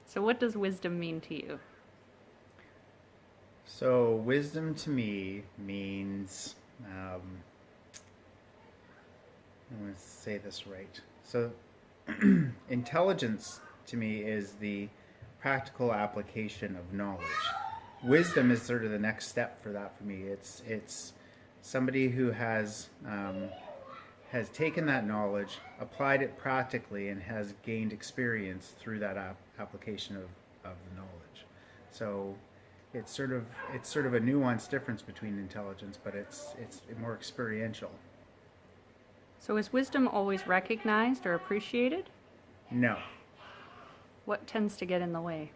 So what does wisdom mean to you? So, wisdom to me means, I want to say this right. So, intelligence to me is the practical application of knowledge. Wisdom is sort of the next step for that for me. It's somebody who has taken that knowledge, applied it practically, and has gained experience through that application of the knowledge. So it's sort of a nuanced difference between intelligence, but it's more experiential. So is wisdom always recognized or appreciated? No, What tends to get in the way?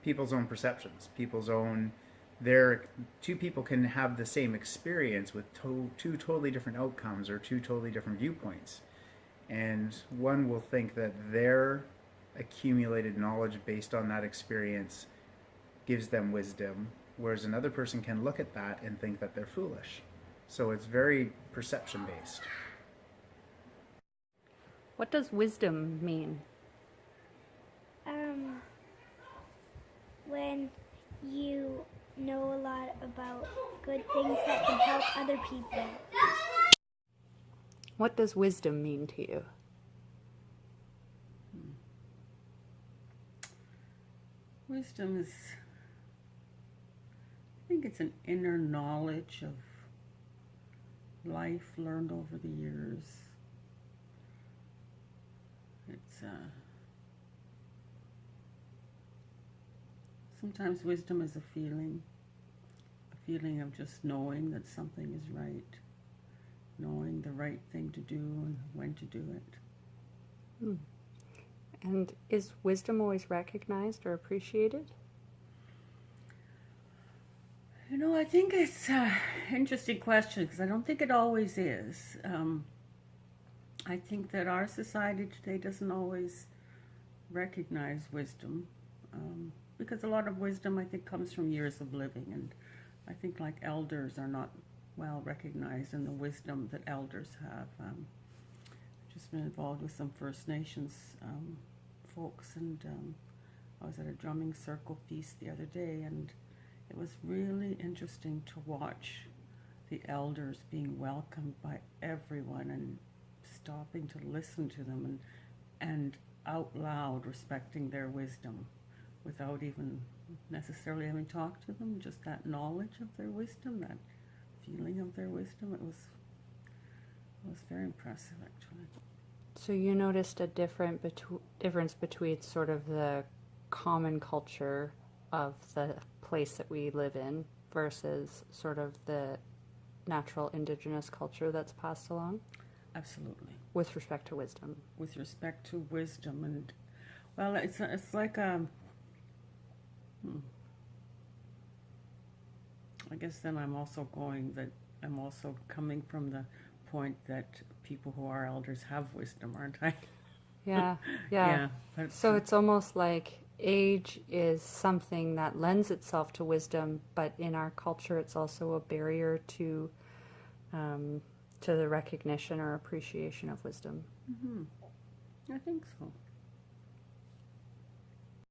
people's own perceptions, people's own their two people can have the same experience with two totally different outcomes or two totally different viewpoints, and one will think that their accumulated knowledge based on that experience gives them wisdom, whereas another person can look at that and think that they're foolish. So it's very perception based. What does wisdom mean? Um, when you know a lot about good things that can help other people. What does wisdom mean to you? Wisdom is, I think it's an inner knowledge of life learned over the years. It's sometimes wisdom is a feeling of just knowing that something is right, knowing the right thing to do and when to do it. And is wisdom always recognized or appreciated? You know, I think it's an interesting question because I don't think it always is. I think that our society today doesn't always recognize wisdom because a lot of wisdom, I think, comes from years of living, and I think like elders are not well recognized in the wisdom that elders have. I've just been involved with some First Nations folks, and I was at a drumming circle feast the other day, and it was really interesting to watch the elders being welcomed by everyone and stopping to listen to them and out loud respecting their wisdom without even necessarily having talked to them, just that knowledge of their wisdom, that feeling of their wisdom. It was very impressive, actually. So you noticed a difference between sort of the common culture of the place that we live in versus sort of the natural indigenous culture that's passed along Absolutely. with respect to wisdom. With respect to wisdom, and well, it's like I guess then I'm also coming from the point that people who are elders have wisdom, aren't I? Yeah, Yeah. So it's almost like age is something that lends itself to wisdom, but in our culture, it's also a barrier to the recognition or appreciation of wisdom. I think so.